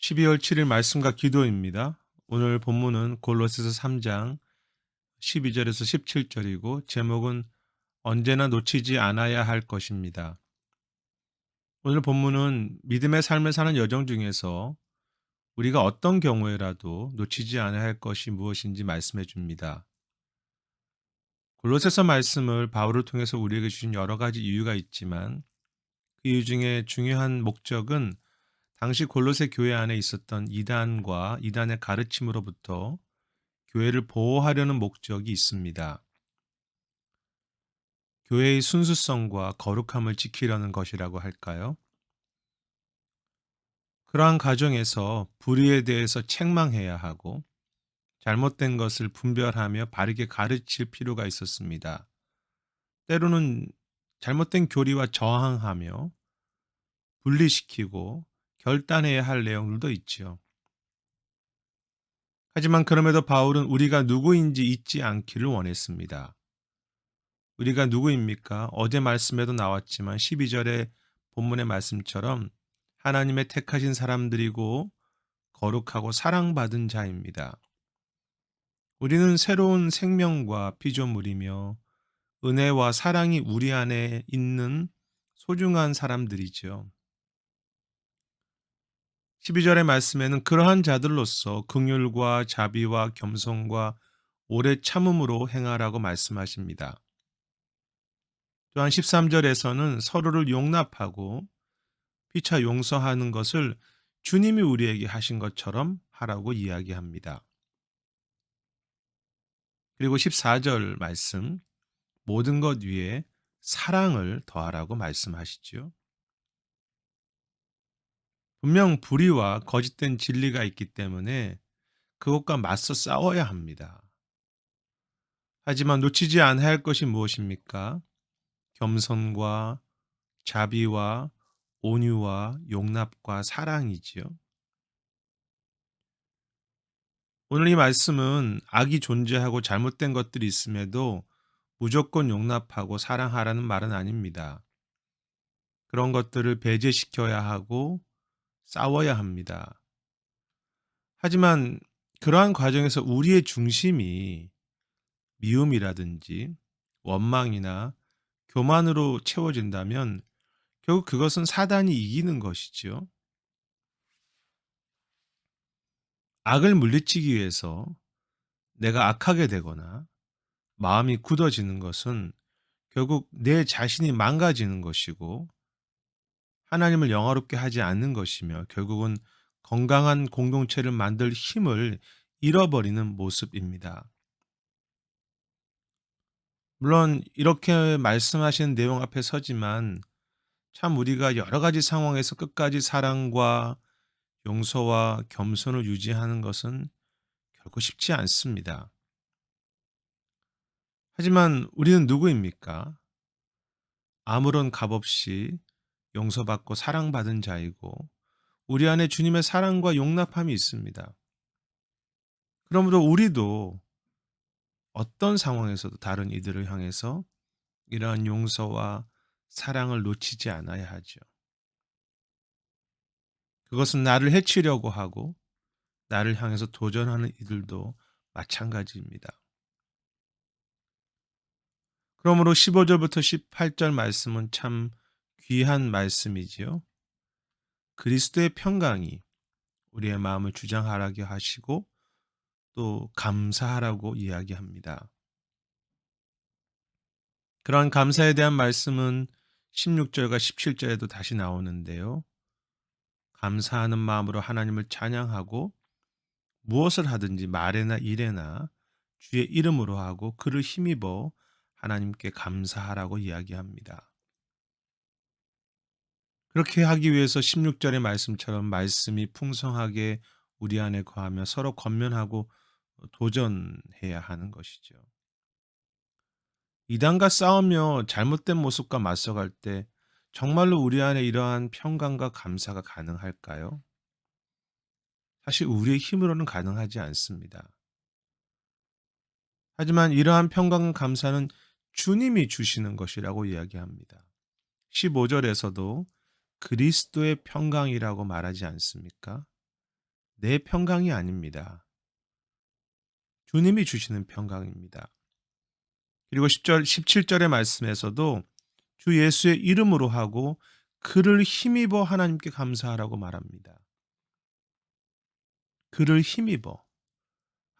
12월 7일 말씀과 기도입니다. 오늘 본문은 골로새서 3장 12절에서 17절이고 제목은 언제나 놓치지 않아야 할 것입니다. 오늘 본문은 믿음의 삶을 사는 여정 중에서 우리가 어떤 경우에라도 놓치지 않아야 할 것이 무엇인지 말씀해 줍니다. 골로새서 말씀을 바울을 통해서 우리에게 주신 여러 가지 이유가 있지만 그 이유 중에 중요한 목적은 당시 골로새 교회 안에 있었던 이단과 이단의 가르침으로부터 교회를 보호하려는 목적이 있습니다. 교회의 순수성과 거룩함을 지키려는 것이라고 할까요? 그러한 과정에서 불의에 대해서 책망해야 하고 잘못된 것을 분별하며 바르게 가르칠 필요가 있었습니다. 때로는 잘못된 교리와 저항하며 분리시키고 결단해야 할 내용들도 있지요. 하지만 그럼에도 바울은 우리가 누구인지 잊지 않기를 원했습니다. 우리가 누구입니까? 어제 말씀에도 나왔지만 12절의 본문의 말씀처럼 하나님의 택하신 사람들이고 거룩하고 사랑받은 자입니다. 우리는 새로운 생명과 피조물이며 은혜와 사랑이 우리 안에 있는 소중한 사람들이죠. 12절의 말씀에는 그러한 자들로서 긍휼과 자비와 겸손과 오래 참음으로 행하라고 말씀하십니다. 또한 13절에서는 서로를 용납하고 피차 용서하는 것을 주님이 우리에게 하신 것처럼 하라고 이야기합니다. 그리고 14절 말씀, 모든 것 위에 사랑을 더하라고 말씀하시죠. 분명 불의와 거짓된 진리가 있기 때문에 그것과 맞서 싸워야 합니다. 하지만 놓치지 않아야 할 것이 무엇입니까? 겸손과 자비와 온유와 용납과 사랑이지요. 오늘 이 말씀은 악이 존재하고 잘못된 것들이 있음에도 무조건 용납하고 사랑하라는 말은 아닙니다. 그런 것들을 배제시켜야 하고 싸워야 합니다. 하지만 그러한 과정에서 우리의 중심이 미움이라든지 원망이나 교만으로 채워진다면 결국 그것은 사단이 이기는 것이지요. 악을 물리치기 위해서 내가 악하게 되거나 마음이 굳어지는 것은 결국 내 자신이 망가지는 것이고 하나님을 영화롭게 하지 않는 것이며 결국은 건강한 공동체를 만들 힘을 잃어버리는 모습입니다. 물론 이렇게 말씀하시는 내용 앞에 서지만 참 우리가 여러 가지 상황에서 끝까지 사랑과 용서와 겸손을 유지하는 것은 결코 쉽지 않습니다. 하지만 우리는 누구입니까? 아무런 값 없이 용서받고 사랑받은 자이고 우리 안에 주님의 사랑과 용납함이 있습니다. 그러므로 우리도 어떤 상황에서도 다른 이들을 향해서 이러한 용서와 사랑을 놓치지 않아야 하죠. 그것은 나를 해치려고 하고 나를 향해서 도전하는 이들도 마찬가지입니다. 그러므로 15절부터 18절 말씀은 참 귀한 말씀이지요. 그리스도의 평강이 우리의 마음을 주장하게 하시고 또 감사하라고 이야기합니다. 그러한 감사에 대한 말씀은 16절과 17절에도 다시 나오는데요. 감사하는 마음으로 하나님을 찬양하고 무엇을 하든지 말에나 일에나 주의 이름으로 하고 그를 힘입어 하나님께 감사하라고 이야기합니다. 그렇게 하기 위해서 16절의 말씀처럼 말씀이 풍성하게 우리 안에 거하며 서로 권면하고 도전해야 하는 것이죠. 이단과 싸우며 잘못된 모습과 맞서갈 때 정말로 우리 안에 이러한 평강과 감사가 가능할까요? 사실 우리의 힘으로는 가능하지 않습니다. 하지만 이러한 평강과 감사는 주님이 주시는 것이라고 이야기합니다. 15절에서도 그리스도의 평강이라고 말하지 않습니까? 내 평강이 아닙니다. 주님이 주시는 평강입니다. 그리고 10절, 17절의 말씀에서도 주 예수의 이름으로 하고 그를 힘입어 하나님께 감사하라고 말합니다. 그를 힘입어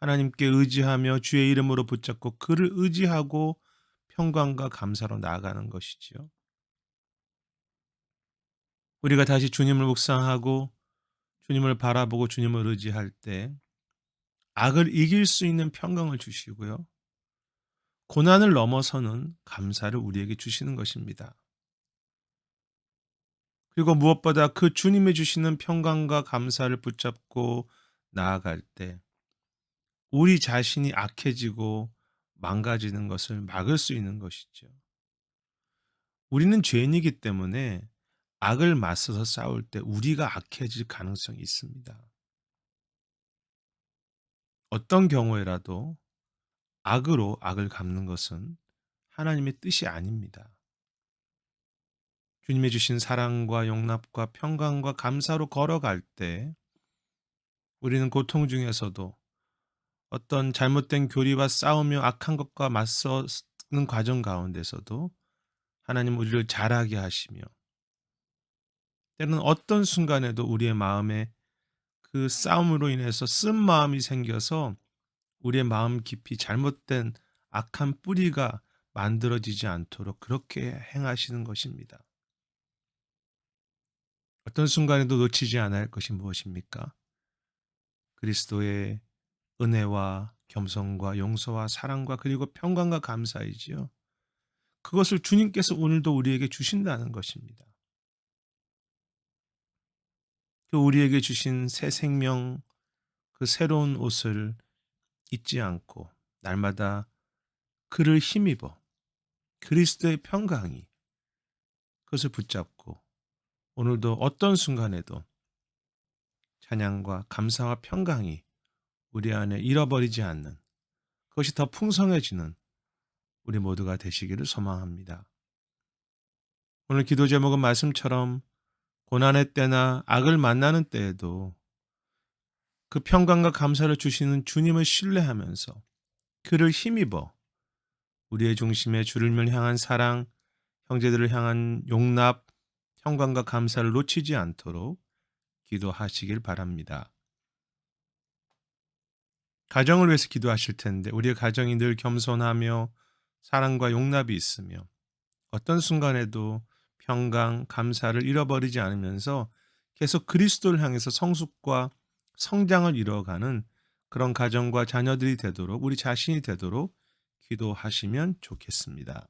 하나님께 의지하며 주의 이름으로 붙잡고 그를 의지하고 평강과 감사로 나아가는 것이지요. 우리가 다시 주님을 묵상하고 주님을 바라보고 주님을 의지할 때 악을 이길 수 있는 평강을 주시고요. 고난을 넘어서는 감사를 우리에게 주시는 것입니다. 그리고 무엇보다 그 주님이 주시는 평강과 감사를 붙잡고 나아갈 때 우리 자신이 악해지고 망가지는 것을 막을 수 있는 것이죠. 우리는 죄인이기 때문에 악을 맞서서 싸울 때 우리가 악해질 가능성이 있습니다. 어떤 경우에라도 악으로 악을 갚는 것은 하나님의 뜻이 아닙니다. 주님이 주신 사랑과 용납과 평강과 감사로 걸어갈 때 우리는 고통 중에서도 어떤 잘못된 교리와 싸우며 악한 것과 맞서는 과정 가운데서도 하나님 우리를 자라게 하시며 때로는 어떤 순간에도 우리의 마음에 그 싸움으로 인해서 쓴 마음이 생겨서 우리의 마음 깊이 잘못된 악한 뿌리가 만들어지지 않도록 그렇게 행하시는 것입니다. 어떤 순간에도 놓치지 않아야 할 것이 무엇입니까? 그리스도의 은혜와 겸손과 용서와 사랑과 그리고 평강과 감사이지요. 그것을 주님께서 오늘도 우리에게 주신다는 것입니다. 그 우리에게 주신 새 생명, 그 새로운 옷을 잊지 않고 날마다 그를 힘입어 그리스도의 평강이 그것을 붙잡고 오늘도 어떤 순간에도 찬양과 감사와 평강이 우리 안에 잃어버리지 않는 그것이 더 풍성해지는 우리 모두가 되시기를 소망합니다. 오늘 기도 제목은 말씀처럼 고난의 때나 악을 만나는 때에도 그 평강과 감사를 주시는 주님을 신뢰하면서 그를 힘입어 우리의 중심에 주를 향한 사랑, 형제들을 향한 용납, 평강과 감사를 놓치지 않도록 기도하시길 바랍니다. 가정을 위해서 기도하실 텐데 우리의 가정이 늘 겸손하며 사랑과 용납이 있으며 어떤 순간에도 평강, 감사를 잃어버리지 않으면서 계속 그리스도를 향해서 성숙과 성장을 이뤄가는 그런 가정과 자녀들이 되도록 우리 자신이 되도록 기도하시면 좋겠습니다.